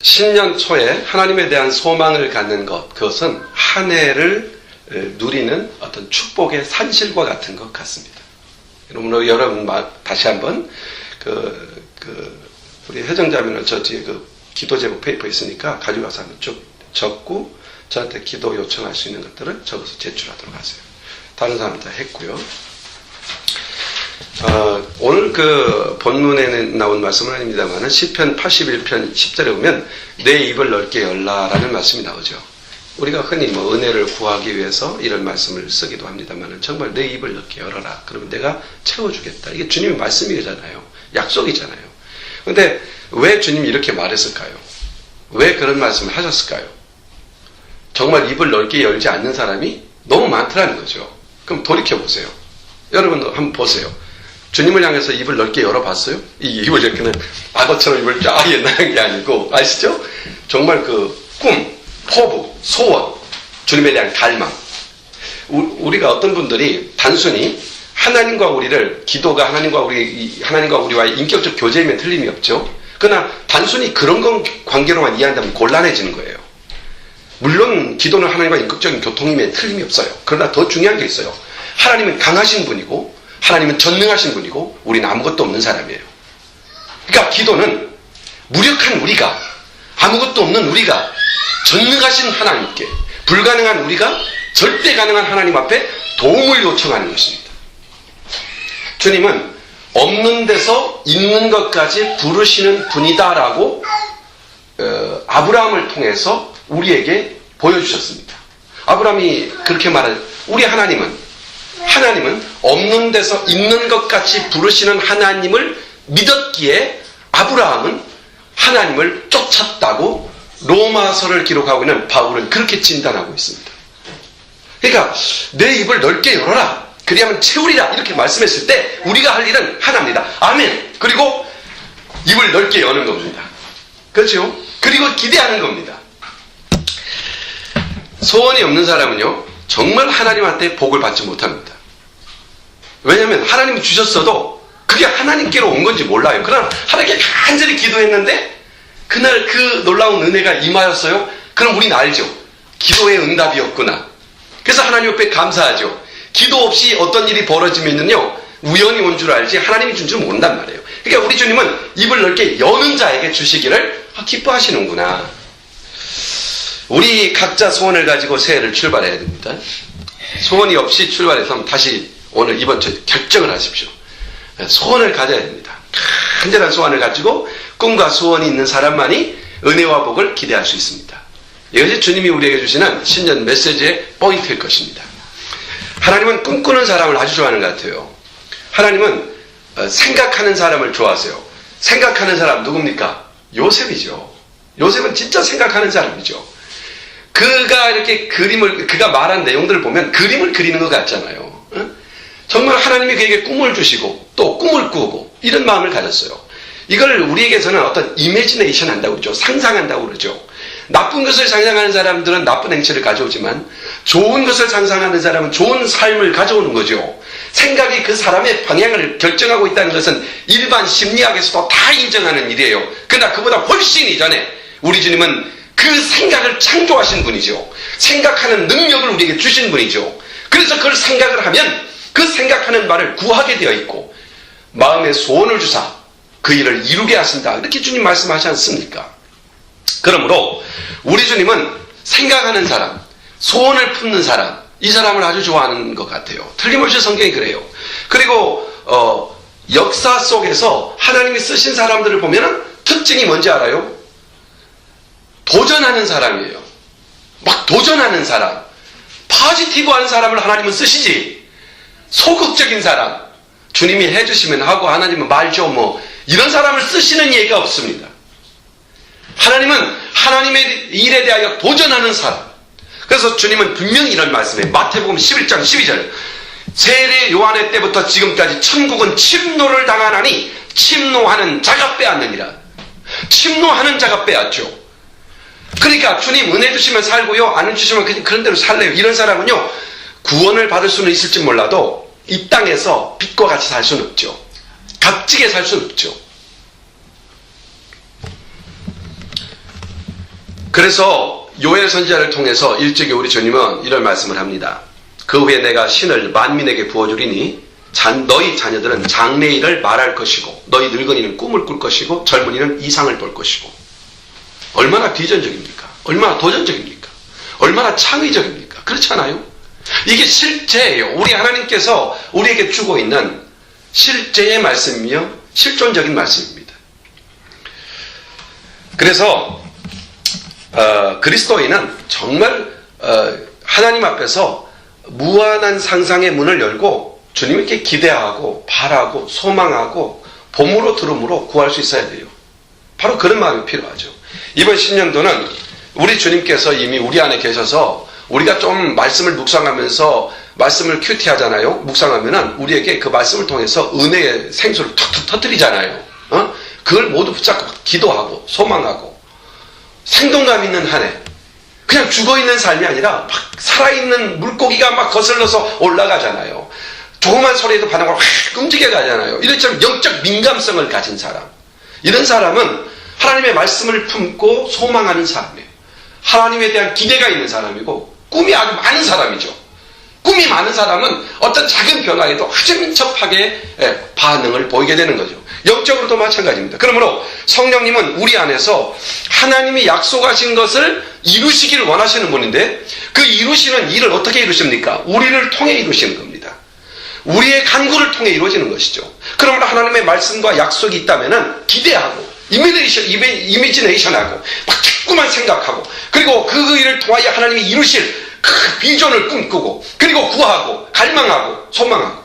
신년 초에 하나님에 대한 소망을 갖는 것, 그것은 한 해를 누리는 어떤 축복의 산실과 같은 것 같습니다. 여러분 다시 한번 우리 혜정자매는 저 뒤에 기도 제목 페이퍼 있으니까 가지고 와서 한번 쭉 적고 저한테 기도 요청할 수 있는 것들을 적어서 제출하도록 하세요. 다른 사람 다 했고요. 오늘 본문에 나온 말씀은 아닙니다만 시편 81편 10절에 보면 내 입을 넓게 열라라는 말씀이 나오죠. 우리가 흔히 은혜를 구하기 위해서 이런 말씀을 쓰기도 합니다만 정말 내 입을 넓게 열어라. 그러면 내가 채워주겠다. 이게 주님의 말씀이잖아요. 약속이잖아요. 그런데 왜 주님이 이렇게 말했을까요? 왜 그런 말씀을 하셨을까요? 정말 입을 넓게 열지 않는 사람이 너무 많더라는 거죠. 그럼 돌이켜보세요. 여러분 한번 보세요. 주님을 향해서 입을 넓게 열어봤어요? 이 입을 이렇게는 악어처럼 입을 쫙 연하는 게 아니고, 아시죠? 정말 꿈, 포부, 소원, 주님에 대한 갈망. 우리가 어떤 분들이 단순히 하나님과 우리를, 기도가 하나님과 우리와의 인격적 교제이면 틀림이 없죠. 그러나 단순히 그런 관계로만 이해한다면 곤란해지는 거예요. 물론 기도는 하나님과 인격적인 교통이면 틀림이 없어요. 그러나 더 중요한 게 있어요. 하나님은 강하신 분이고 하나님은 전능하신 분이고 우리는 아무것도 없는 사람이에요. 그러니까 기도는 무력한 우리가, 아무것도 없는 우리가 전능하신 하나님께, 불가능한 우리가 절대 가능한 하나님 앞에 도움을 요청하는 것입니다. 주님은 없는 데서 있는 것까지 부르시는 분이다라고 아브라함을 통해서 우리에게 보여주셨습니다. 아브라함이 그렇게 말해요. 우리 하나님은 없는 데서 있는 것 같이 부르시는 하나님을 믿었기에 아브라함은 하나님을 쫓았다고 로마서를 기록하고 있는 바울은 그렇게 진단하고 있습니다. 그러니까 내 입을 넓게 열어라. 그리하면 채우리라. 이렇게 말씀했을 때 우리가 할 일은 하나입니다. 아멘. 그리고 입을 넓게 여는 겁니다. 그렇죠? 그리고 기대하는 겁니다. 소원이 없는 사람은요, 정말 하나님한테 복을 받지 못합니다. 왜냐하면 하나님이 주셨어도 그게 하나님께로 온 건지 몰라요. 그러나 하나님께 간절히 기도했는데 그날 그 놀라운 은혜가 임하였어요. 그럼 우리는 알죠. 기도의 응답이었구나. 그래서 하나님 옆에 감사하죠. 기도 없이 어떤 일이 벌어지면요, 우연히 온 줄 알지 하나님이 준 줄 모른단 말이에요. 그러니까 우리 주님은 입을 넓게 여는 자에게 주시기를 기뻐하시는구나. 우리 각자 소원을 가지고 새해를 출발해야 됩니다. 소원이 없이 출발해서 다시 오늘 이번 주에 결정을 하십시오. 소원을 가져야 됩니다. 간절한 소원을 가지고 꿈과 소원이 있는 사람만이 은혜와 복을 기대할 수 있습니다. 이것이 주님이 우리에게 주시는 신년 메시지의 포인트일 것입니다. 하나님은 꿈꾸는 사람을 아주 좋아하는 것 같아요. 하나님은 생각하는 사람을 좋아하세요. 생각하는 사람 누굽니까? 요셉이죠. 요셉은 진짜 생각하는 사람이죠. 그가 이렇게 그가 말한 내용들을 보면 그림을 그리는 것 같잖아요. 정말 하나님이 그에게 꿈을 주시고 또 꿈을 꾸고 이런 마음을 가졌어요. 이걸 우리에게서는 어떤 이미지네이션 한다고 그러죠. 상상한다고 그러죠. 나쁜 것을 상상하는 사람들은 나쁜 행실을 가져오지만 좋은 것을 상상하는 사람은 좋은 삶을 가져오는 거죠. 생각이 그 사람의 방향을 결정하고 있다는 것은 일반 심리학에서도 다 인정하는 일이에요. 그러나 그보다 훨씬 이전에 우리 주님은 그 생각을 창조하신 분이죠. 생각하는 능력을 우리에게 주신 분이죠. 그래서 그걸 생각을 하면 그 생각하는 바를 구하게 되어 있고 마음에 소원을 주사 그 일을 이루게 하신다. 이렇게 주님 말씀하지 않습니까? 그러므로 우리 주님은 생각하는 사람, 소원을 품는 사람, 이 사람을 아주 좋아하는 것 같아요. 틀림없이 성경이 그래요. 그리고 역사 속에서 하나님이 쓰신 사람들을 보면 특징이 뭔지 알아요? 도전하는 사람이에요. 막 도전하는 사람, 포지티브한 사람을 하나님은 쓰시지. 소극적인 사람, 주님이 해주시면 하고 하나님은 말죠 이런 사람을 쓰시는 예가 없습니다. 하나님은 하나님의 일에 대하여 도전하는 사람. 그래서 주님은 분명히 이런 말씀에 마태복음 11장 12절 세례 요한의 때부터 지금까지 천국은 침노를 당하나니 침노하는 자가 빼앗느니라. 침노하는 자가 빼앗죠. 그러니까 주님 은혜 주시면 살고요, 안 주시면 그런 대로 살래요. 이런 사람은요, 구원을 받을 수는 있을지 몰라도 이 땅에서 빛과 같이 살 수는 없죠. 값지게 살 수는 없죠. 그래서 요엘 선지자를 통해서 일찍이 우리 주님은 이런 말씀을 합니다. 그 후에 내가 신을 만민에게 부어주리니 너희 자녀들은 장래일을 말할 것이고 너희 늙은이는 꿈을 꿀 것이고 젊은이는 이상을 볼 것이고. 얼마나 비전적입니까? 얼마나 도전적입니까? 얼마나 창의적입니까? 그렇지 않아요? 이게 실제예요. 우리 하나님께서 우리에게 주고 있는 실제의 말씀이며 실존적인 말씀입니다. 그래서 그리스도인은 정말 하나님 앞에서 무한한 상상의 문을 열고 주님께 기대하고 바라고 소망하고 봄으로 들음으로 구할 수 있어야 돼요. 바로 그런 마음이 필요하죠. 이번 신년도는 우리 주님께서 이미 우리 안에 계셔서 우리가 좀 말씀을 묵상하면서 말씀을 큐티하잖아요. 묵상하면은 우리에게 그 말씀을 통해서 은혜의 생수를 툭툭 터뜨리잖아요. 그걸 모두 붙잡고 기도하고 소망하고 생동감 있는 한 해. 그냥 죽어있는 삶이 아니라 막 살아있는 물고기가 막 거슬러서 올라가잖아요. 조그만 소리에도 반응을 확 움직여 가잖아요. 이런처럼 영적 민감성을 가진 사람. 이런 사람은 하나님의 말씀을 품고 소망하는 사람이에요. 하나님에 대한 기대가 있는 사람이고 꿈이 아주 많은 사람이죠. 꿈이 많은 사람은 어떤 작은 변화에도 아주 민첩하게 반응을 보이게 되는 거죠. 영적으로도 마찬가지입니다. 그러므로 성령님은 우리 안에서 하나님이 약속하신 것을 이루시기를 원하시는 분인데 그 이루시는 일을 어떻게 이루십니까? 우리를 통해 이루시는 겁니다. 우리의 간구를 통해 이루어지는 것이죠. 그러므로 하나님의 말씀과 약속이 있다면 기대하고 이미지네이션하고 막 자꾸만 생각하고 그리고 그 일을 통하여 하나님이 이루실 그 비전을 꿈꾸고 그리고 구하고 갈망하고 소망하고.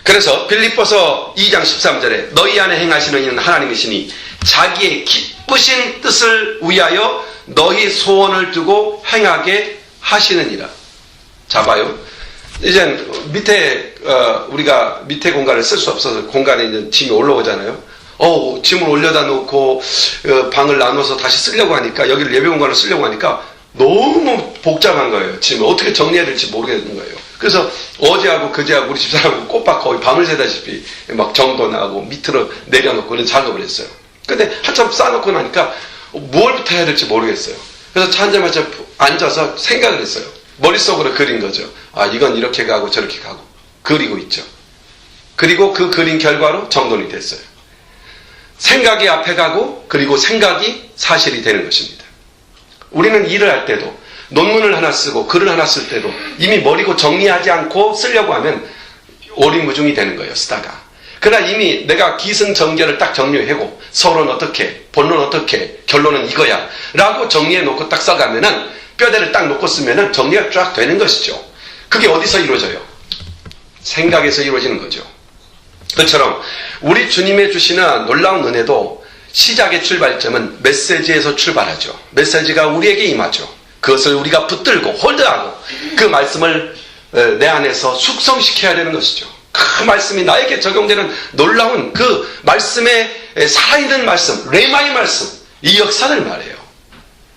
그래서 빌립보서 2장 13절에 너희 안에 행하시는 이는 하나님이시니 자기의 기쁘신 뜻을 위하여 너희 소원을 두고 행하게 하시느니라. 자 봐요. 이제 밑에 우리가 밑에 공간을 쓸 수 없어서 공간에 있는 짐이 올라오잖아요. 짐을 올려다 놓고 방을 나눠서 다시 쓰려고 하니까 여기를 예배 공간을 쓰려고 하니까 너무 복잡한 거예요. 짐을 어떻게 정리해야 될지 모르겠는 거예요. 그래서 어제하고 그제하고 우리 집사람하고 꼬박 거의 밤을 새다시피 막 정돈하고 밑으로 내려놓고 그런 작업을 했어요. 근데 한참 쌓아놓고 나니까 무엇부터 해야 될지 모르겠어요. 그래서 차 한잔마자 앉아서 생각을 했어요. 머릿속으로 그린 거죠. 아, 이건 이렇게 가고 저렇게 가고 그리고 있죠. 그리고 그 그린 결과로 정돈이 됐어요. 생각이 앞에 가고 그리고 생각이 사실이 되는 것입니다. 우리는 일을 할 때도 논문을 하나 쓰고 글을 하나 쓸 때도 이미 머리고 정리하지 않고 쓰려고 하면 오리무중이 되는 거예요. 쓰다가. 그러나 이미 내가 기승전결을 딱 정리하고 서론 어떻게, 본론 어떻게, 결론은 이거야 라고 정리해놓고 딱 써가면은 뼈대를 딱 놓고 쓰면은 정리가 쫙 되는 것이죠. 그게 어디서 이루어져요? 생각에서 이루어지는 거죠. 그처럼 우리 주님의 주시는 놀라운 은혜도 시작의 출발점은 메시지에서 출발하죠. 메시지가 우리에게 임하죠. 그것을 우리가 붙들고 홀드하고 그 말씀을 내 안에서 숙성시켜야 되는 것이죠. 그 말씀이 나에게 적용되는 놀라운 그 말씀의 살아있는 말씀, 레마의 말씀, 이 역사를 말해요.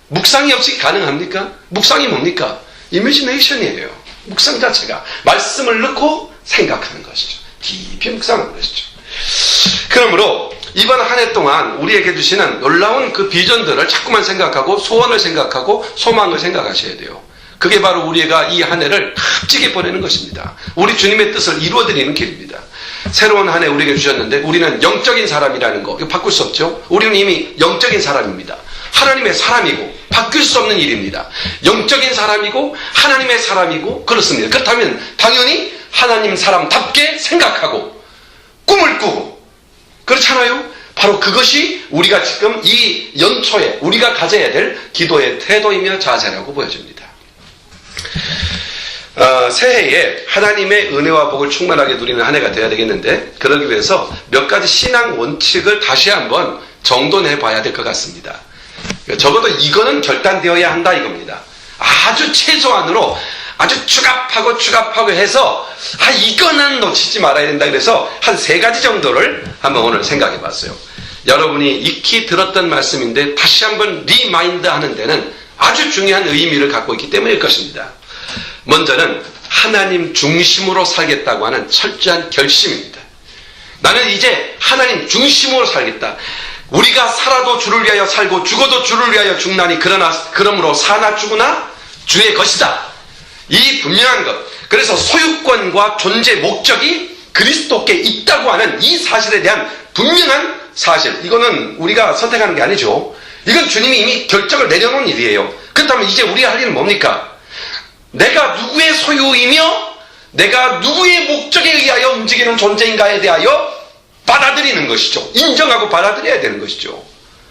묵상이 없이 가능합니까? 묵상이 뭡니까? 이미지네이션이에요. 묵상 자체가 말씀을 넣고 생각하는 것이죠. 깊이 묵상하는 것이죠. 그러므로 이번 한 해 동안 우리에게 주시는 놀라운 그 비전들을 자꾸만 생각하고 소원을 생각하고 소망을 생각하셔야 돼요. 그게 바로 우리가 이 한 해를 값지게 보내는 것입니다. 우리 주님의 뜻을 이루어드리는 길입니다. 새로운 한 해 우리에게 주셨는데 우리는 영적인 사람이라는 거 이거 바꿀 수 없죠. 우리는 이미 영적인 사람입니다. 하나님의 사람이고 바뀔 수 없는 일입니다. 영적인 사람이고 하나님의 사람이고 그렇습니다. 그렇다면 당연히 하나님 사람답게 생각하고 꿈을 꾸고 그렇잖아요. 바로 그것이 우리가 지금 이 연초에 우리가 가져야 될 기도의 태도이며 자세라고 보여집니다. 새해에 하나님의 은혜와 복을 충만하게 누리는 한 해가 되어야 되겠는데 그러기 위해서 몇 가지 신앙 원칙을 다시 한번 정돈해 봐야 될 것 같습니다. 적어도 이거는 결단되어야 한다 이겁니다. 아주 최소한으로 아주 추갑하고 해서 이거는 놓치지 말아야 된다 그래서 한 3가지 정도를 한번 오늘 생각해 봤어요. 여러분이 익히 들었던 말씀인데 다시 한번 리마인드 하는 데는 아주 중요한 의미를 갖고 있기 때문일 것입니다. 먼저는 하나님 중심으로 살겠다고 하는 철저한 결심입니다. 나는 이제 하나님 중심으로 살겠다. 우리가 살아도 주를 위하여 살고 죽어도 주를 위하여 죽나니 그러므로 사나 죽으나 주의 것이다. 이 분명한 것. 그래서 소유권과 존재 목적이 그리스도께 있다고 하는 이 사실에 대한 분명한 사실. 이거는 우리가 선택하는 게 아니죠. 이건 주님이 이미 결정을 내려놓은 일이에요. 그렇다면 이제 우리가 할 일은 뭡니까? 내가 누구의 소유이며 내가 누구의 목적에 의하여 움직이는 존재인가에 대하여 받아들이는 것이죠. 인정하고 받아들여야 되는 것이죠.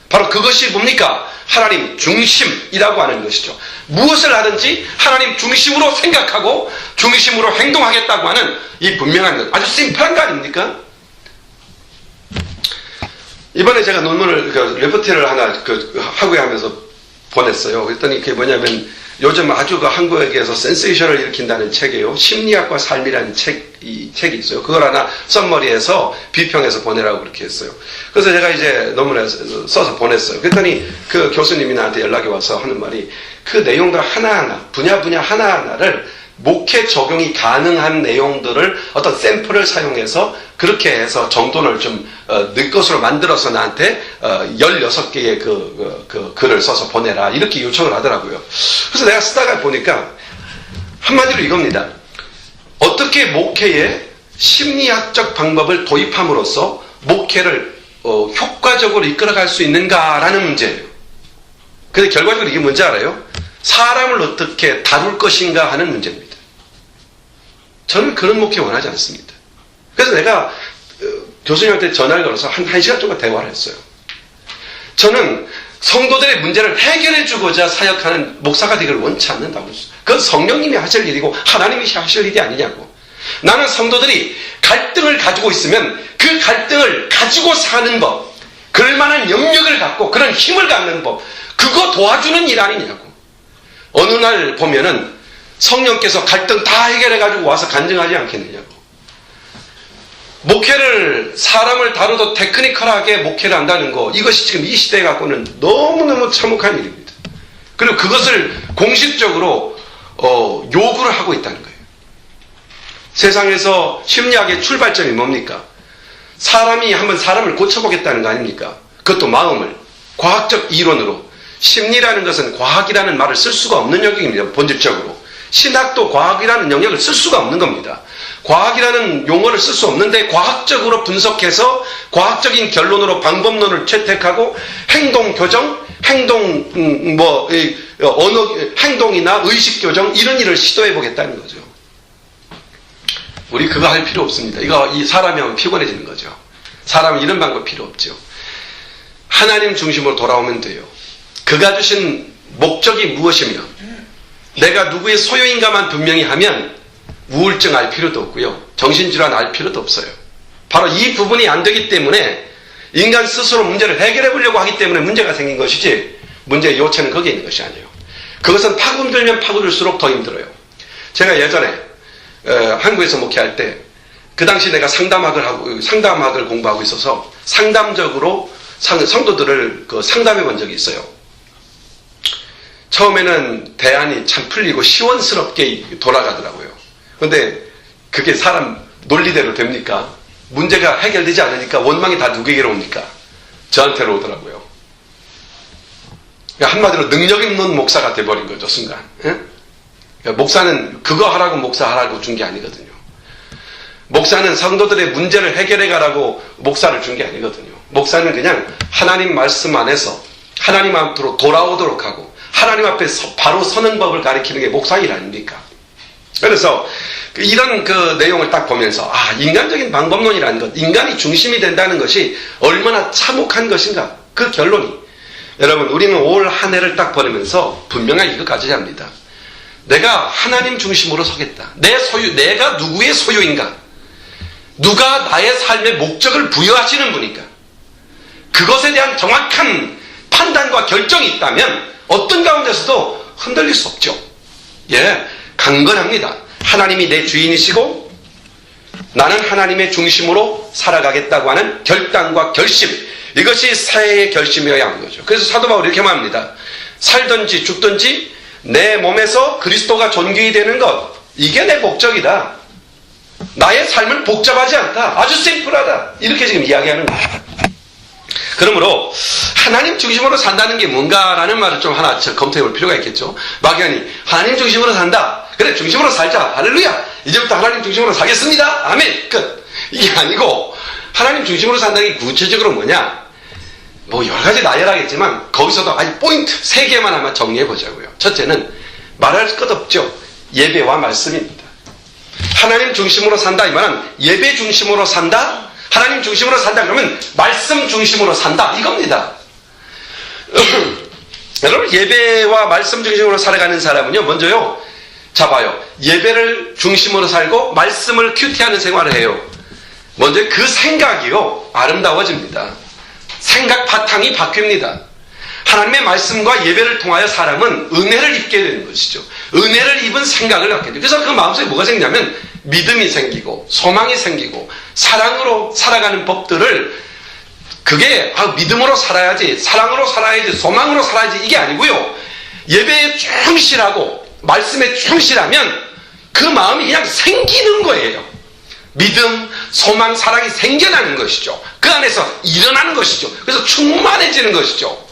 바로 그것이 뭡니까? 하나님 중심이라고 하는 것이죠. 무엇을 하든지 하나님 중심으로 생각하고 중심으로 행동하겠다고 하는 이 분명한 것. 아주 심플한 거 아닙니까? 이번에 제가 논문을, 레포트를 하나 하고 하면서 보냈어요. 그랬더니 그게 뭐냐면 요즘 아주 한국에서 센세이션을 일으킨다는 책이에요. 심리학과 삶이라는 책이 있어요. 그걸 하나 썸머리해서 비평해서 보내라고 그렇게 했어요. 그래서 제가 이제 논문을 써서 보냈어요. 그랬더니 그 교수님이 나한테 연락이 와서 하는 말이 그 내용들 하나하나, 분야 하나하나를 목회 적용이 가능한 내용들을 어떤 샘플을 사용해서 그렇게 해서 정돈을 좀 내 것으로 만들어서 나한테 16개의 글을 써서 보내라 이렇게 요청을 하더라고요. 그래서 내가 쓰다가 보니까 한마디로 이겁니다. 어떻게 목회에 심리학적 방법을 도입함으로써 목회를 효과적으로 이끌어갈 수 있는가라는 문제예요. 근데 결과적으로 이게 뭔지 알아요? 사람을 어떻게 다룰 것인가 하는 문제입니다. 저는 그런 목회 원하지 않습니다. 그래서 내가 교수님한테 전화를 걸어서 한 시간 동안 대화를 했어요. 저는 성도들의 문제를 해결해 주고자 사역하는 목사가 되기를 원치 않는다고 했어요. 그건 성령님이 하실 일이고 하나님이 하실 일이 아니냐고. 나는 성도들이 갈등을 가지고 있으면 그 갈등을 가지고 사는 법, 그럴 만한 영역을 갖고 그런 힘을 갖는 법, 그거 도와주는 일 아니냐고. 어느 날 보면은 성령께서 갈등 다 해결해가지고 와서 간증하지 않겠느냐고. 목회를, 사람을 다루도 테크니컬하게 목회를 한다는 거, 이것이 지금 이 시대에 갖고는 너무너무 참혹한 일입니다. 그리고 그것을 공식적으로 요구를 하고 있다는 거예요. 세상에서 심리학의 출발점이 뭡니까? 사람이 한번 사람을 고쳐보겠다는 거 아닙니까? 그것도 마음을 과학적 이론으로. 심리라는 것은 과학이라는 말을 쓸 수가 없는 영역입니다. 본질적으로. 신학도 과학이라는 영역을 쓸 수가 없는 겁니다. 과학이라는 용어를 쓸 수 없는데 과학적으로 분석해서 과학적인 결론으로 방법론을 채택하고 행동 교정, 행동이나 의식 교정 이런 일을 시도해 보겠다는 거죠. 우리 그거 할 필요 없습니다. 이 사람이 하면 피곤해지는 거죠. 사람은 이런 방법 필요 없죠. 하나님 중심으로 돌아오면 돼요. 그가 주신 목적이 무엇이며 내가 누구의 소유인가만 분명히 하면 우울증 알 필요도 없고요. 정신질환 알 필요도 없어요. 바로 이 부분이 안 되기 때문에 인간 스스로 문제를 해결해 보려고 하기 때문에 문제가 생긴 것이지 문제의 요체는 거기에 있는 것이 아니에요. 그것은 파고들면 파고들수록 더 힘들어요. 제가 예전에 한국에서 목회할 때 그 당시 내가 상담학을 공부하고 있어서 상담적으로 성도들을 상담해 본 적이 있어요. 처음에는 대안이 참 풀리고 시원스럽게 돌아가더라고요. 그런데 그게 사람 논리대로 됩니까? 문제가 해결되지 않으니까 원망이 다 누구에게로 옵니까? 저한테로 오더라고요. 한마디로 능력 있는 목사가 돼버린 거죠, 순간. 목사는 그거 하라고 목사 하라고 준 게 아니거든요. 목사는 성도들의 문제를 해결해 가라고 목사를 준 게 아니거든요. 목사는 그냥 하나님 말씀 안에서 하나님 앞으로 돌아오도록 하고 하나님 앞에 바로 서는 법을 가리키는 게 목사 일 아닙니까? 그래서 이런 내용을 딱 보면서 인간적인 방법론이라는 것, 인간이 중심이 된다는 것이 얼마나 참혹한 것인가. 그 결론이. 여러분, 우리는 올 한 해를 딱 보내면서 분명하게 이거 가져야 합니다. 내가 하나님 중심으로 서겠다. 내가 누구의 소유인가? 누가 나의 삶의 목적을 부여하시는 분인가? 그것에 대한 정확한 판단과 결정이 있다면 어떤 가운데서도 흔들릴 수 없죠. 강건합니다. 하나님이 내 주인이시고 나는 하나님의 중심으로 살아가겠다고 하는 결단과 결심, 이것이 새해의 결심이어야 하는 거죠. 그래서 사도 바울이 이렇게 말합니다. 살든지 죽든지 내 몸에서 그리스도가 존귀히 되는 것, 이게 내 목적이다. 나의 삶은 복잡하지 않다. 아주 심플하다. 이렇게 지금 이야기하는 거죠. 그러므로 하나님 중심으로 산다는 게 뭔가라는 말을 좀 하나 검토해 볼 필요가 있겠죠. 막연히 하나님 중심으로 산다. 그래, 중심으로 살자. 할렐루야. 이제부터 하나님 중심으로 살겠습니다. 아멘. 끝. 이게 아니고 하나님 중심으로 산다는 게 구체적으로 뭐냐? 뭐 여러 가지 나열하겠지만 거기서도 아주 포인트 3개만 한번 정리해 보자고요. 첫째는 말할 것 없죠. 예배와 말씀입니다. 하나님 중심으로 산다 이 말은 예배 중심으로 산다. 하나님 중심으로 산다 그러면 말씀 중심으로 산다 이겁니다. 여러분, 예배와 말씀 중심으로 살아가는 사람은요, 먼저요, 자 봐요, 예배를 중심으로 살고 말씀을 큐티하는 생활을 해요. 먼저 그 생각이요 아름다워집니다. 생각 바탕이 바뀝니다. 하나님의 말씀과 예배를 통하여 사람은 은혜를 입게 되는 것이죠. 은혜를 입은 생각을 갖게 돼요. 그래서 그 마음속에 뭐가 생기냐면 믿음이 생기고 소망이 생기고 사랑으로 살아가는 법들을, 그게 믿음으로 살아야지, 사랑으로 살아야지, 소망으로 살아야지 이게 아니고요, 예배에 충실하고 말씀에 충실하면 그 마음이 그냥 생기는 거예요. 믿음, 소망, 사랑이 생겨나는 것이죠. 그 안에서 일어나는 것이죠. 그래서 충만해지는 것이죠.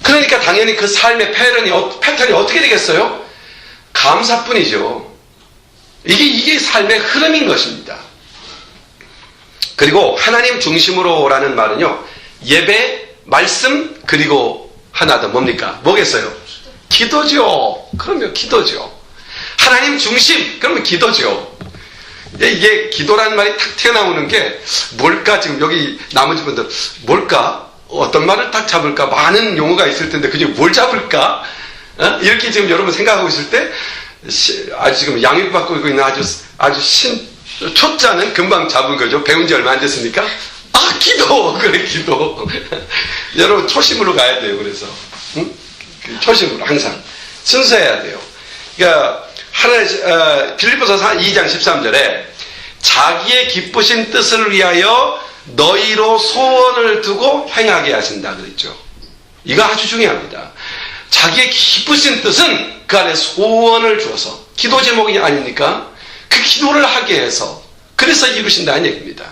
그러니까 당연히 그 삶의 패턴이 어떻게 되겠어요? 감사뿐이죠. 이게 삶의 흐름인 것입니다. 그리고 하나님 중심으로라는 말은요, 예배, 말씀, 그리고 하나 더 뭡니까? 뭐겠어요? 기도죠. 그러면 기도죠. 하나님 중심, 그러면 기도죠. 이게 기도라는 말이 탁 튀어나오는 게 뭘까? 지금 여기 나머지 분들 뭘까? 어떤 말을 딱 잡을까? 많은 용어가 있을 텐데 그중에 뭘 잡을까? 이렇게 지금 여러분 생각하고 있을 때 아주 지금 양육받고 있는 아주 초짜는 금방 잡은 거죠. 배운 지 얼마 안 됐으니까. 기도. 그래, 기도. 여러분 초심으로 가야 돼요. 그래서 초심으로 항상 순수해야 돼요. 그러니까 빌립보서 2장 13절에 자기의 기쁘신 뜻을 위하여 너희로 소원을 두고 행하게 하신다 그랬죠. 이거 아주 중요합니다. 자기의 기쁘신 뜻은 그 안에 소원을 주어서, 기도 제목이 아닙니까? 그 기도를 하게 해서, 그래서 이루신다는 얘기입니다.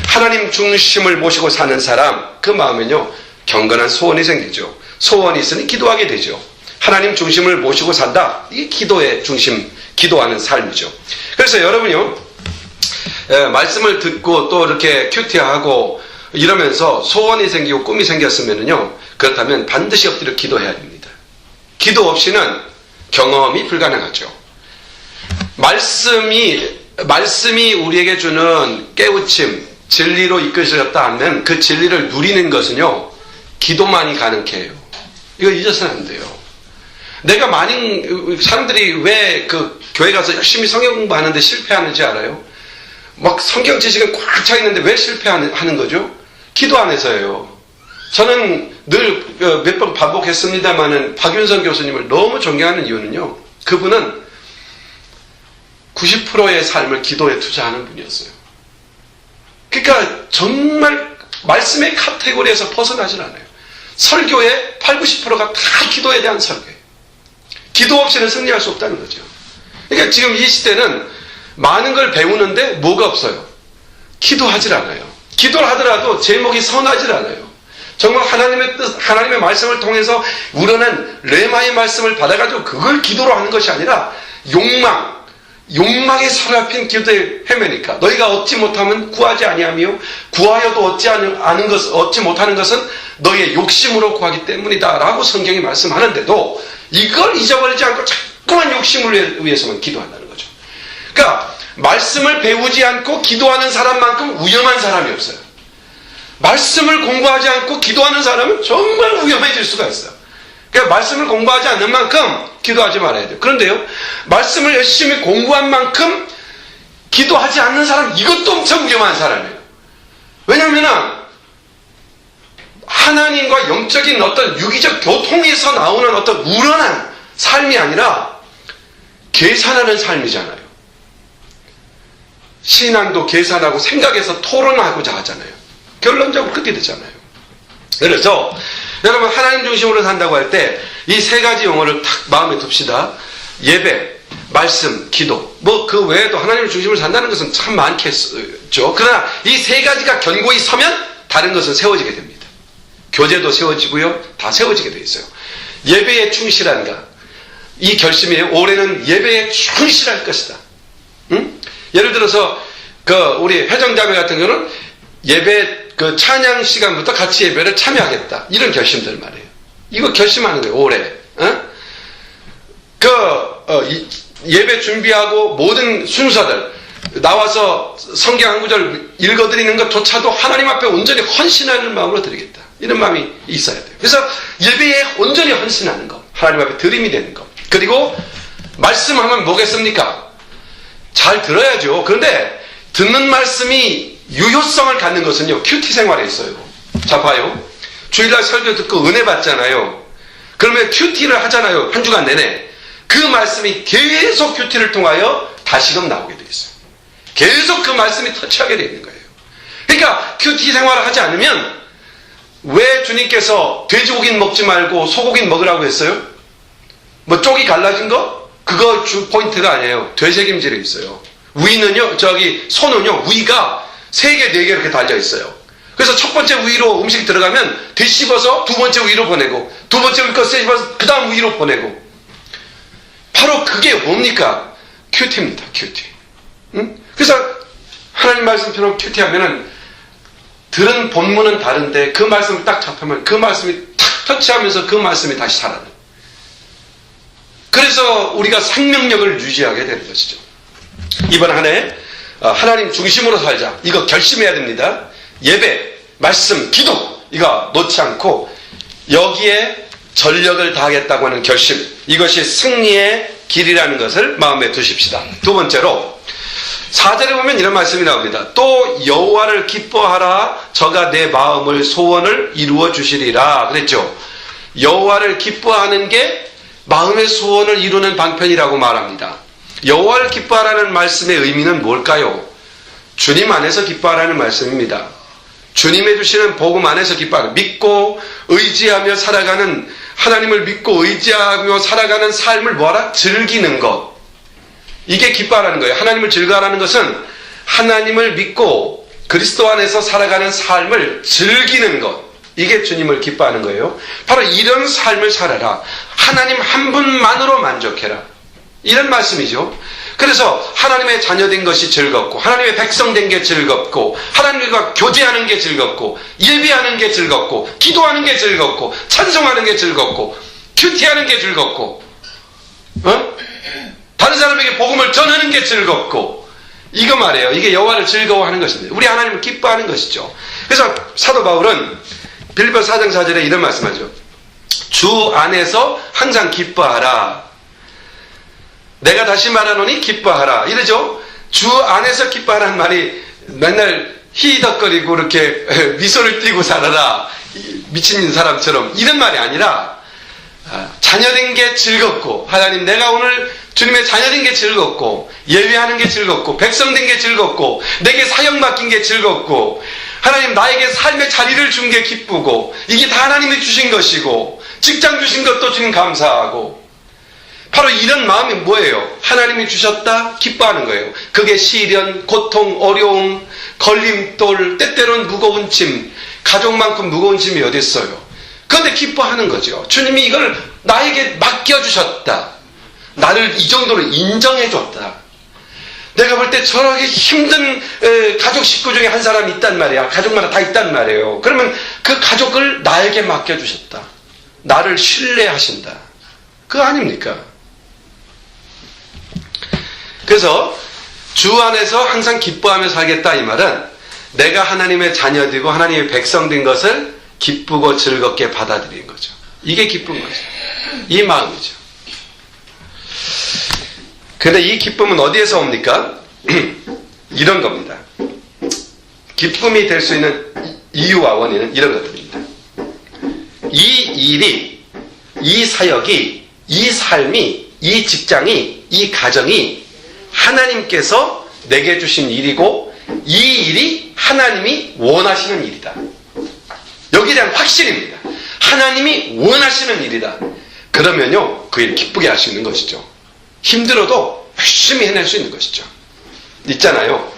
하나님 중심을 모시고 사는 사람, 그 마음에는요 경건한 소원이 생기죠. 소원이 있으니 기도하게 되죠. 하나님 중심을 모시고 산다. 이게 기도의 중심, 기도하는 삶이죠. 그래서 여러분요, 말씀을 듣고 또 이렇게 큐티하고 이러면서 소원이 생기고 꿈이 생겼으면요, 그렇다면 반드시 엎드려 기도해야 됩니다. 기도 없이는 경험이 불가능하죠. 말씀이 우리에게 주는 깨우침, 진리로 이끌어졌다 하면 그 진리를 누리는 것은요, 기도만이 가능해요. 이거 잊어서는 안 돼요. 내가 많은 사람들이 왜 그 교회 가서 열심히 성경 공부하는데 실패하는지 알아요? 막 성경 지식은 꽉 차 있는데 왜 실패하는 거죠? 기도 안에서예요. 저는 늘 몇 번 반복했습니다마는 박윤선 교수님을 너무 존경하는 이유는요, 그분은 90%의 삶을 기도에 투자하는 분이었어요. 그러니까 정말 말씀의 카테고리에서 벗어나질 않아요. 설교의 80~90%가 다 기도에 대한 설교예요. 기도 없이는 승리할 수 없다는 거죠. 그러니까 지금 이 시대는 많은 걸 배우는데 뭐가 없어요? 기도하질 않아요. 기도를 하더라도 제목이 선하질 않아요. 정말 하나님의 뜻, 하나님의 말씀을 통해서 우러난 레마의 말씀을 받아가지고 그걸 기도로 하는 것이 아니라 욕망에 사로잡힌 기도에 헤매니까 너희가 얻지 못하면 구하지 아니하며 구하여도 얻지 못하는 것은 너희의 욕심으로 구하기 때문이다 라고 성경이 말씀하는데도 이걸 잊어버리지 않고 자꾸만 욕심을 위해서만 기도한다는 거죠. 그러니까 말씀을 배우지 않고 기도하는 사람만큼 위험한 사람이 없어요. 말씀을 공부하지 않고 기도하는 사람은 정말 위험해질 수가 있어요. 그러니까 말씀을 공부하지 않는 만큼 기도하지 말아야 돼요. 그런데요, 말씀을 열심히 공부한 만큼 기도하지 않는 사람, 이것도 엄청 위험한 사람이에요. 왜냐하면 하나님과 영적인 어떤 유기적 교통에서 나오는 어떤 우러난 삶이 아니라 계산하는 삶이잖아요. 신앙도 계산하고 생각해서 토론하고자 하잖아요. 결론적으로 그렇게 되잖아요. 그래서 여러분, 하나님 중심으로 산다고 할 때 이 3가지 용어를 딱 마음에 둡시다. 예배, 말씀, 기도. 뭐 그 외에도 하나님 중심으로 산다는 것은 참 많겠죠. 그러나 이 3가지가 견고히 서면 다른 것은 세워지게 됩니다. 교제도 세워지고요. 다 세워지게 돼 있어요. 예배에 충실한가? 이 결심이 올해는 예배에 충실할 것이다. 응? 예를 들어서 우리 회정자매 같은 경우는 예배 찬양 시간부터 같이 예배를 참여하겠다. 이런 결심들 말이에요. 이거 결심하는 거예요. 올해. 예배 준비하고 모든 순서들 나와서 성경 한 구절 읽어드리는 것조차도 하나님 앞에 온전히 헌신하는 마음으로 드리겠다. 이런 마음이 있어야 돼요. 그래서 예배에 온전히 헌신하는 것, 하나님 앞에 드림이 되는 것. 그리고 말씀하면 뭐겠습니까? 잘 들어야죠. 그런데 듣는 말씀이 유효성을 갖는 것은요, 큐티 생활에 있어요. 자, 봐요. 주일날 설교 듣고 은혜 받잖아요. 그러면 큐티를 하잖아요. 한 주간 내내. 그 말씀이 계속 큐티를 통하여 다시금 나오게 돼 있어요. 계속 그 말씀이 터치하게 돼 있는 거예요. 그러니까 큐티 생활을 하지 않으면 왜 주님께서 돼지고기는 먹지 말고 소고기는 먹으라고 했어요? 뭐 쪽이 갈라진 거? 그거 주 포인트가 아니에요. 되새김질이 있어요. 위는요, 소는요, 위가 3개, 4개 이렇게 달려 있어요. 그래서 첫 번째 위로 음식이 들어가면 뒤집어서 두 번째 위로 보내고, 두 번째 위로 씹어서 그 다음 위로 보내고. 바로 그게 뭡니까? 큐티입니다, 큐티. 응? 그래서 하나님 말씀처럼 큐티하면은 들은 본문은 다른데 그 말씀을 딱 접하면 그 말씀이 탁 터치하면서 그 말씀이 다시 살아나요. 그래서 우리가 생명력을 유지하게 되는 것이죠. 이번 한 해 하나님 중심으로 살자. 이거 결심해야 됩니다. 예배, 말씀, 기도 이거 놓지 않고 여기에 전력을 다하겠다고 하는 결심. 이것이 승리의 길이라는 것을 마음에 두십시다. 두 번째로 4절에 보면 이런 말씀이 나옵니다. 또 여호와를 기뻐하라. 저가 내 마음을 소원을 이루어 주시리라. 그랬죠. 여호와를 기뻐하는 게 마음의 소원을 이루는 방편이라고 말합니다. 여호와를 기뻐하라는 말씀의 의미는 뭘까요? 주님 안에서 기뻐하라는 말씀입니다. 주님의 주시는 복음 안에서 기뻐하는, 믿고 의지하며 살아가는, 하나님을 믿고 의지하며 살아가는 삶을 뭐하라? 즐기는 것. 이게 기뻐하라는 거예요. 하나님을 즐거워하라는 것은 하나님을 믿고 그리스도 안에서 살아가는 삶을 즐기는 것. 이게 주님을 기뻐하는 거예요. 바로 이런 삶을 살아라. 하나님 한 분만으로 만족해라. 이런 말씀이죠. 그래서 하나님의 자녀된 것이 즐겁고, 하나님의 백성된 게 즐겁고, 하나님과 교제하는 게 즐겁고, 예배하는 게 즐겁고, 기도하는 게 즐겁고, 찬송하는 게 즐겁고, 큐티하는 게 즐겁고, 다른 사람에게 복음을 전하는 게 즐겁고, 이거 말이에요. 이게 여호와를 즐거워하는 것입니다. 우리 하나님을 기뻐하는 것이죠. 그래서 사도 바울은 빌립보서 4장 4절에 이런 말씀하죠. 주 안에서 항상 기뻐하라. 내가 다시 말하노니 기뻐하라. 이러죠. 주 안에서 기뻐하라는 말이 맨날 히덕거리고 이렇게 미소를 띠고 살아라. 미친 사람처럼 이런 말이 아니라 자녀된 게 즐겁고, 하나님 내가 오늘 주님의 자녀된 게 즐겁고, 예배하는 게 즐겁고, 백성된 게 즐겁고, 내게 사역 맡긴 게 즐겁고, 하나님 나에게 삶의 자리를 준 게 기쁘고, 이게 다 하나님이 주신 것이고, 직장 주신 것도 주님 감사하고, 바로 이런 마음이 뭐예요? 하나님이 주셨다 기뻐하는 거예요. 그게 시련, 고통, 어려움, 걸림돌, 때때로는 무거운 짐, 가족만큼 무거운 짐이 어디 있어요? 그런데 기뻐하는 거죠. 주님이 이걸 나에게 맡겨주셨다. 나를 이 정도로 인정해줬다. 내가 볼 때 저렇게 힘든 가족 식구 중에 한 사람이 있단 말이야. 가족마다 다 있단 말이에요. 그러면 그 가족을 나에게 맡겨주셨다. 나를 신뢰하신다. 그거 아닙니까? 그래서 주 안에서 항상 기뻐하며 살겠다 이 말은 내가 하나님의 자녀되고 하나님의 백성된 것을 기쁘고 즐겁게 받아들이는 거죠. 이게 기쁜 거죠. 이 마음이죠. 근데 이 기쁨은 어디에서 옵니까? 이런 겁니다. 기쁨이 될 수 있는 이유와 원인은 이런 것들입니다. 이 일이, 이 사역이, 이 삶이, 이 직장이, 이 가정이 하나님께서 내게 주신 일이고, 이 일이 하나님이 원하시는 일이다. 여기에 대한 확신입니다. 하나님이 원하시는 일이다. 그러면요, 그 일 기쁘게 할 수 있는 것이죠. 힘들어도 열심히 해낼 수 있는 것이죠. 있잖아요.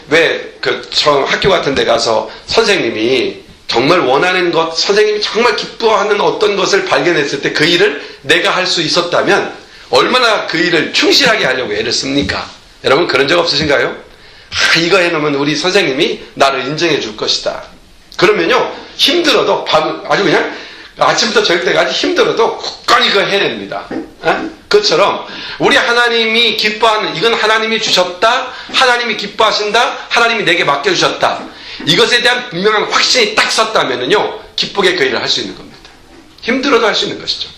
왜 처음 학교 같은 데 가서 선생님이 정말 원하는 것, 선생님이 정말 기뻐하는 어떤 것을 발견했을 때 그 일을 내가 할 수 있었다면 얼마나 그 일을 충실하게 하려고 애를 씁니까? 여러분 그런 적 없으신가요? 이거 해놓으면 우리 선생님이 나를 인정해 줄 것이다. 그러면요 힘들어도 아주 그냥 아침부터 저녁 때까지 힘들어도 굳건히 그거 해냅니다. 그것처럼 우리 하나님이 기뻐하는, 이건 하나님이 주셨다, 하나님이 기뻐하신다, 하나님이 내게 맡겨주셨다, 이것에 대한 분명한 확신이 딱 섰다면요 기쁘게 그 일을 할 수 있는 겁니다. 힘들어도 할 수 있는 것이죠.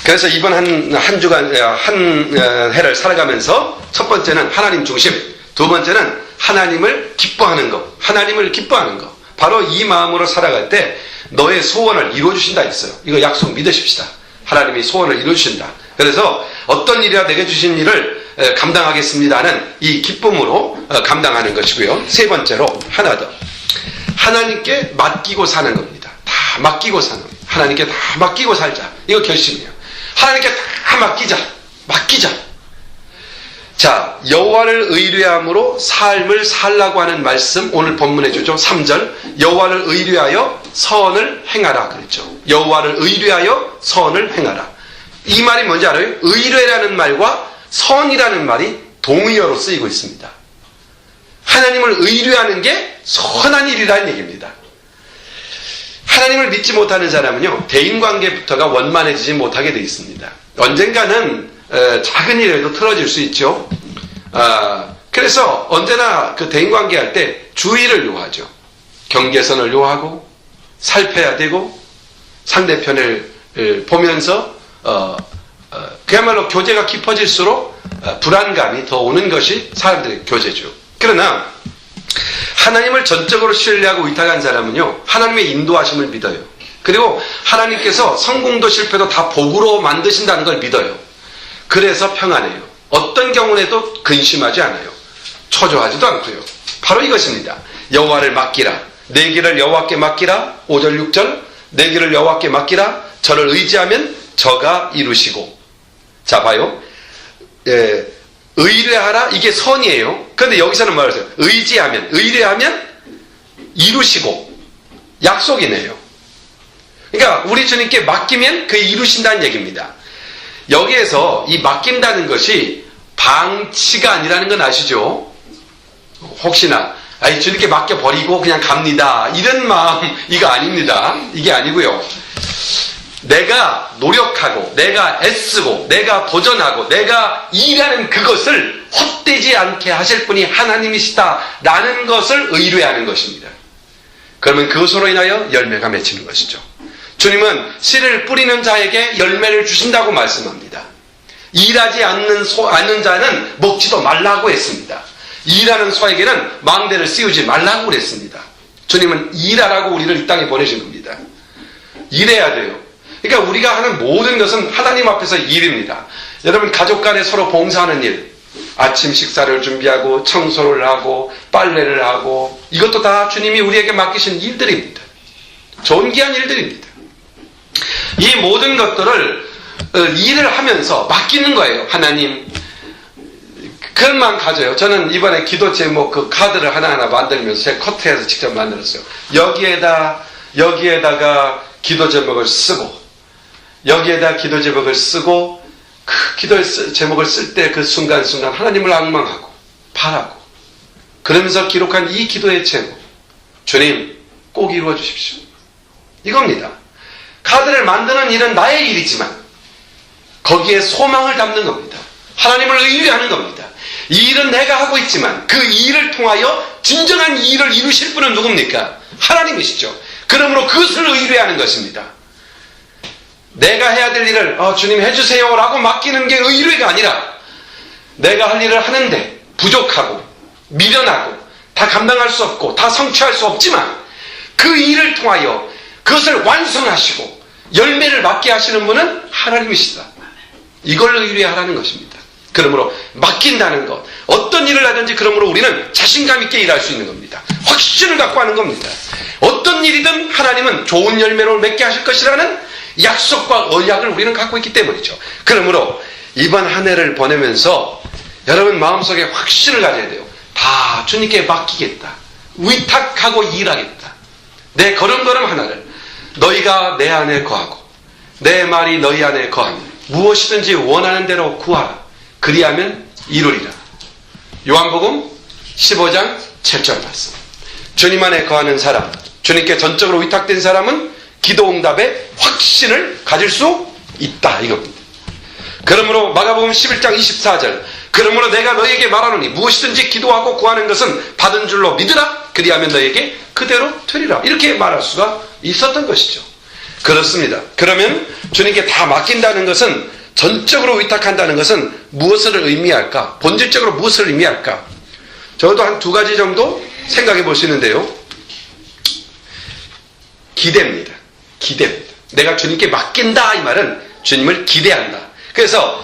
그래서 이번 한 주간 한 해를 살아가면서 첫 번째는 하나님 중심, 두 번째는 하나님을 기뻐하는 것, 하나님을 기뻐하는 것. 바로 이 마음으로 살아갈 때 너의 소원을 이루어주신다 했어요. 이거 약속 믿으십시다. 하나님이 소원을 이루어주신다. 그래서 어떤 일이라 내게 주신 일을 감당하겠습니다는 이 기쁨으로 감당하는 것이고요. 세 번째로 하나 더, 하나님께 맡기고 사는 겁니다. 다 맡기고 사는 겁니다. 하나님께 다 맡기고 살자. 이거 결심이에요. 하나님께 다 맡기자. 자, 여호와를 의뢰함으로 삶을 살라고 하는 말씀 오늘 본문에 주죠. 3절, 여호와를 의뢰하여 선을 행하라 그랬죠. 여호와를 의뢰하여 선을 행하라. 이 말이 뭔지 알아요? 의뢰라는 말과 선이라는 말이 동의어로 쓰이고 있습니다. 하나님을 의뢰하는 게 선한 일이라는 얘기입니다. 하나님을 믿지 못하는 사람은요 대인관계부터가 원만해지지 못하게 되어 있습니다. 언젠가는 작은 일에도 틀어질 수 있죠. 그래서 언제나 그 대인관계할 때 주의를 요하죠. 경계선을 요하고 살펴야 되고 상대편을 보면서 그야말로 교제가 깊어질수록 불안감이 더 오는 것이 사람들의 교제죠. 그러나 하나님을 전적으로 신뢰하고 의탁한 사람은요 하나님의 인도하심을 믿어요. 그리고 하나님께서 성공도 실패도 다 복으로 만드신다는 걸 믿어요. 그래서 평안해요. 어떤 경우에도 근심하지 않아요. 초조하지도 않고요. 바로 이것입니다. 여호와를 맡기라. 내 길을 여호와께 맡기라. 5절 6절, 내 길을 여호와께 맡기라. 저를 의지하면 저가 이루시고. 자 봐요. 의뢰하라, 이게 선이에요. 그런데 여기서는 말하세요. 의뢰하면 이루시고. 약속이네요. 그러니까 우리 주님께 맡기면 그 이루신다는 얘기입니다. 여기에서 이 맡긴다는 것이 방치가 아니라는 건 아시죠? 혹시나 주님께 맡겨버리고 그냥 갑니다, 이런 마음, 이거 아닙니다. 이게 아니고요. 내가 노력하고 내가 애쓰고 내가 도전하고 내가 일하는 그것을 헛되지 않게 하실 분이 하나님이시다라는 것을 의뢰하는 것입니다. 그러면 그것으로 인하여 열매가 맺히는 것이죠. 주님은 씨를 뿌리는 자에게 열매를 주신다고 말씀합니다. 일하지 않는 자는 먹지도 말라고 했습니다. 일하는 소에게는 망대를 씌우지 말라고 그랬습니다. 주님은 일하라고 우리를 이 땅에 보내신 겁니다. 일해야 돼요. 그러니까 우리가 하는 모든 것은 하나님 앞에서 일입니다. 여러분 가족 간에 서로 봉사하는 일, 아침 식사를 준비하고 청소를 하고 빨래를 하고, 이것도 다 주님이 우리에게 맡기신 일들입니다. 존귀한 일들입니다. 이 모든 것들을 일을 하면서 맡기는 거예요. 하나님, 그런 마음 가져요. 저는 이번에 기도 제목 그 카드를 하나하나 만들면서 제 커트해서 직접 만들었어요. 여기에다가 기도 제목을 쓰고, 여기에다 기도 제목을 쓰고, 그 기도 제목을 쓸 때 그 순간순간 하나님을 앙망하고 바라고, 그러면서 기록한 이 기도의 제목, 주님 꼭 이루어 주십시오, 이겁니다. 카드를 만드는 일은 나의 일이지만 거기에 소망을 담는 겁니다. 하나님을 의뢰하는 겁니다. 이 일은 내가 하고 있지만 그 일을 통하여 진정한 일을 이루실 분은 누굽니까? 하나님이시죠. 그러므로 그것을 의뢰하는 것입니다. 내가 해야 될 일을 주님 해주세요 라고 맡기는 게 의뢰가 아니라, 내가 할 일을 하는데 부족하고 미련하고 다 감당할 수 없고 다 성취할 수 없지만 그 일을 통하여 그것을 완성하시고 열매를 맺게 하시는 분은 하나님이시다, 이걸 의뢰하라는 것입니다. 그러므로 맡긴다는 것, 어떤 일을 하든지 그러므로 우리는 자신감 있게 일할 수 있는 겁니다. 확신을 갖고 하는 겁니다. 어떤 일이든 하나님은 좋은 열매를 맺게 하실 것이라는 약속과 언약을 우리는 갖고 있기 때문이죠. 그러므로 이번 한 해를 보내면서 여러분 마음속에 확신을 가져야 돼요. 다 주님께 맡기겠다. 위탁하고 일하겠다. 내 걸음걸음 하나를 너희가 내 안에 거하고 내 말이 너희 안에 거하면 무엇이든지 원하는 대로 구하라. 그리하면 이루리라. 요한복음 15장 7절 말씀. 주님 안에 거하는 사람, 주님께 전적으로 위탁된 사람은 기도응답에 확신을 가질 수 있다 이겁니다. 그러므로 마가복음 11장 24절, 그러므로 내가 너희에게 말하노니 무엇이든지 기도하고 구하는 것은 받은 줄로 믿으라. 그리하면 너희에게 그대로 되리라. 이렇게 말할 수가 있었던 것이죠. 그렇습니다. 그러면 주님께 다 맡긴다는 것은, 전적으로 위탁한다는 것은 무엇을 의미할까? 본질적으로 무엇을 의미할까? 저도 한 두 가지 정도 생각해 볼 수 있는데요. 기대입니다. 기대입니다. 내가 주님께 맡긴다 이 말은 주님을 기대한다. 그래서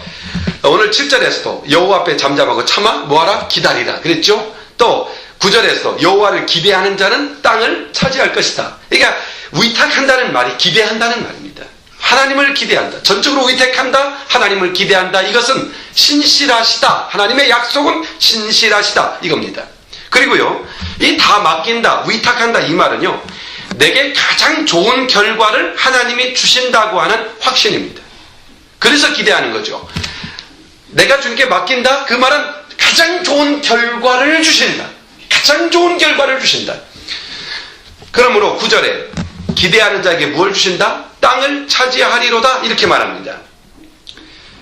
오늘 7절에서도 여호와 앞에 잠잠하고 참아 뭐하라? 기다리라 그랬죠. 또 9절에서도 여호와를 기대하는 자는 땅을 차지할 것이다. 그러니까 위탁한다는 말이 기대한다는 말입니다. 하나님을 기대한다. 전적으로 위탁한다. 하나님을 기대한다. 이것은 신실하시다. 하나님의 약속은 신실하시다. 이겁니다. 그리고요, 이 다 맡긴다, 위탁한다 이 말은요, 내게 가장 좋은 결과를 하나님이 주신다고 하는 확신입니다. 그래서 기대하는 거죠. 내가 주님께 맡긴다. 그 말은 가장 좋은 결과를 주신다. 가장 좋은 결과를 주신다. 그러므로 9절에 기대하는 자에게 무엇을 주신다? 땅을 차지하리로다. 이렇게 말합니다.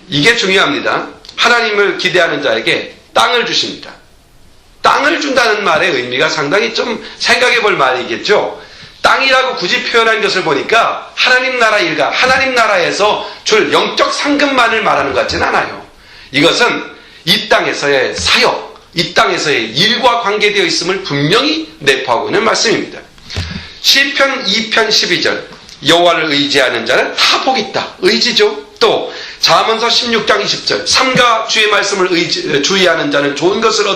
이게 중요합니다. 하나님을 기대하는 자에게 땅을 주십니다. 땅을 준다는 말의 의미가 상당히 좀 생각해 볼 말이겠죠. 땅이라고 굳이 표현한 것을 보니까 하나님 나라 일가, 하나님 나라에서 줄 영적 상급만을 말하는 것 같지는 않아요. 이것은 이 땅에서의 사역, 이 땅에서의 일과 관계되어 있음을 분명히 내포하고 있는 말씀입니다. 시편 2편 12절, 여호와를 의지하는 자는 다 복이 있다. 의지죠. 또 잠언서 16장 20절, 삼가 주의 말씀을 주의하는 자는 좋은 것을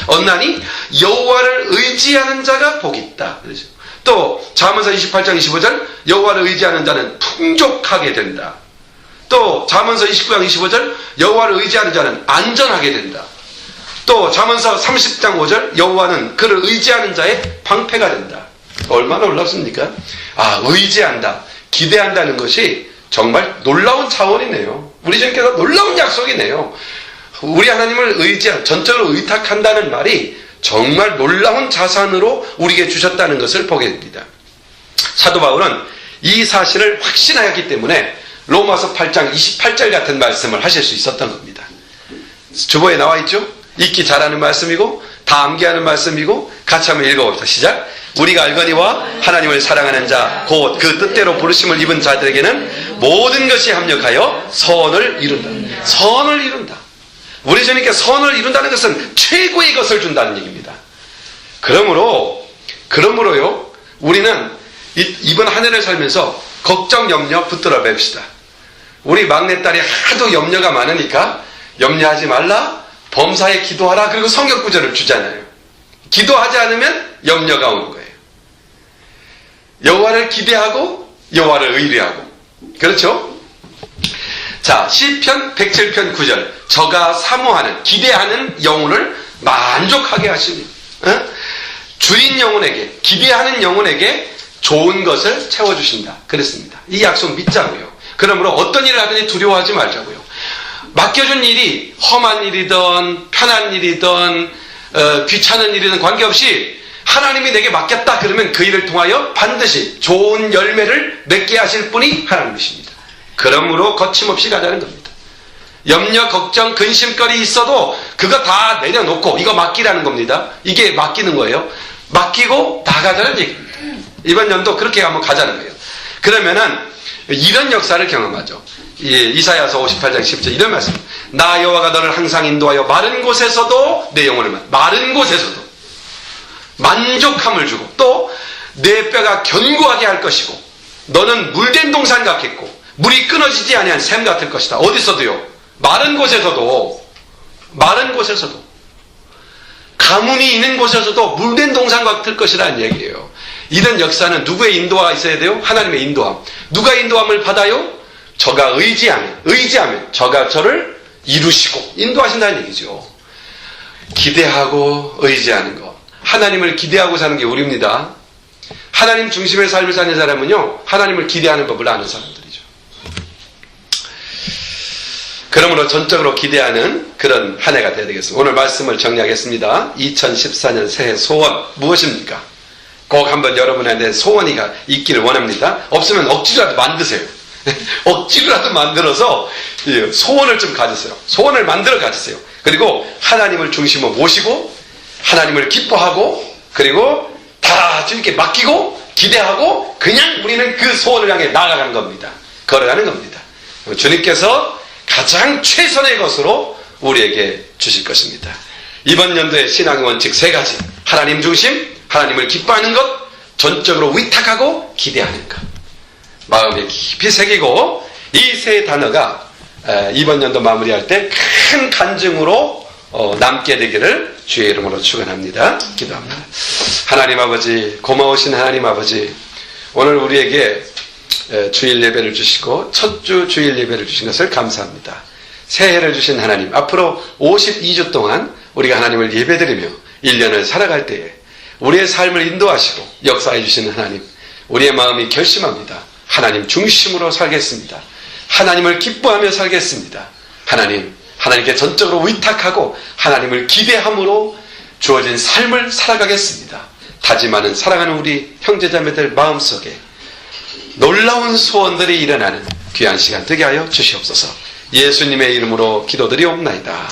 얻나니 여호와를 의지하는 자가 복이 있다. 그렇죠. 또 잠언서 28장 25절, 여호와를 의지하는 자는 풍족하게 된다. 또 잠언서 29장 25절, 여호와를 의지하는 자는 안전하게 된다. 또 잠언서 30장 5절, 여호와는 그를 의지하는 자의 방패가 된다. 얼마나 놀랍습니까? 의지한다, 기대한다는 것이 정말 놀라운 차원이네요. 우리 주님께서 놀라운 약속이네요. 우리 하나님을 전적으로 의탁한다는 말이 정말 놀라운 자산으로 우리에게 주셨다는 것을 보게 됩니다. 사도 바울은 이 사실을 확신하였기 때문에 로마서 8장 28절 같은 말씀을 하실 수 있었던 겁니다. 주보에 나와 있죠? 읽기 잘하는 말씀이고 다 암기하는 말씀이고 같이 한번 읽어봅시다. 시작. 우리가 알거니와 하나님을 사랑하는 자 곧 그 뜻대로 부르심을 입은 자들에게는 모든 것이 합력하여 선을 이룬다. 선을 이룬다. 우리 주님께 선을 이룬다는 것은 최고의 것을 준다는 얘기입니다. 그러므로요, 우리는 이번 한 해를 살면서 걱정, 염려 붙들어 맵시다. 우리 막내딸이 하도 염려가 많으니까 염려하지 말라, 범사에 기도하라, 그리고 성경 구절을 주잖아요. 기도하지 않으면 염려가 오는 거예요. 여호와를 기대하고 여호와를 의뢰하고. 그렇죠? 자, 시편 107편 9절, 저가 사모하는, 기대하는 영혼을 만족하게 하십니다. 주인 영혼에게, 기대하는 영혼에게 좋은 것을 채워주신다. 그랬습니다. 이 약속 믿자고요. 그러므로 어떤 일을 하든지 두려워하지 말자고요. 맡겨준 일이 험한 일이든 편한 일이든 귀찮은 일이든 관계없이 하나님이 내게 맡겼다 그러면 그 일을 통하여 반드시 좋은 열매를 맺게 하실 분이 하나님이십니다. 그러므로 거침없이 가자는 겁니다. 염려, 걱정, 근심거리 있어도 그거 다 내려놓고 이거 맡기라는 겁니다. 이게 맡기는 거예요. 맡기고 나가자는 얘기입니다. 이번 연도 그렇게 한번 가자는 거예요. 그러면은 이런 역사를 경험하죠. 이사야서 58장 10절 이런 말씀. 나 여호와가 너를 항상 인도하여 마른 곳에서도 내 영혼을 마른 곳에서도 만족함을 주고 또 내 뼈가 견고하게 할 것이고 너는 물된 동산 같겠고 물이 끊어지지 아니한 샘 같을 것이다. 어디서도요. 마른 곳에서도 가뭄이 있는 곳에서도 물된 동산 같을 것이라는 얘기예요. 이런 역사는 누구의 인도가 있어야 돼요? 하나님의 인도함. 누가 인도함을 받아요? 저가 의지하면 저가 저를 이루시고 인도하신다는 얘기죠. 기대하고 의지하는 것, 하나님을 기대하고 사는 게 우리입니다. 하나님 중심의 삶을 사는 사람은요, 하나님을 기대하는 법을 아는 사람들이죠. 그러므로 전적으로 기대하는 그런 한 해가 되어야 되겠습니다. 오늘 말씀을 정리하겠습니다. 2014년 새해 소원 무엇입니까? 꼭 한번 여러분한테 소원이가 있기를 원합니다. 없으면 억지로라도 만드세요. 억지로라도 만들어서 소원을 좀 가지세요. 소원을 만들어 가지세요. 그리고 하나님을 중심으로 모시고 하나님을 기뻐하고 그리고 다 주님께 맡기고 기대하고 그냥 우리는 그 소원을 향해 나아가는 겁니다. 걸어가는 겁니다. 주님께서 가장 최선의 것으로 우리에게 주실 것입니다. 이번 연도의 신앙의 원칙 3가지. 하나님 중심, 하나님을 기뻐하는 것, 전적으로 위탁하고 기대하는 것. 마음에 깊이 새기고 이 세 단어가 이번 연도 마무리할 때 큰 간증으로 남게 되기를 주의 이름으로 축원합니다. 기도합니다. 하나님 아버지, 고마우신 하나님 아버지, 오늘 우리에게 주일 예배를 주시고 첫 주 주일 예배를 주신 것을 감사합니다. 새해를 주신 하나님, 앞으로 52주 동안 우리가 하나님을 예배드리며 1년을 살아갈 때에 우리의 삶을 인도하시고 역사해 주시는 하나님, 우리의 마음이 결심합니다. 하나님 중심으로 살겠습니다. 하나님을 기뻐하며 살겠습니다. 하나님께 전적으로 위탁하고 하나님을 기대함으로 주어진 삶을 살아가겠습니다. 다짐하는 사랑하는 우리 형제자매들 마음속에 놀라운 소원들이 일어나는 귀한 시간 되게 하여 주시옵소서. 예수님의 이름으로 기도드리옵나이다.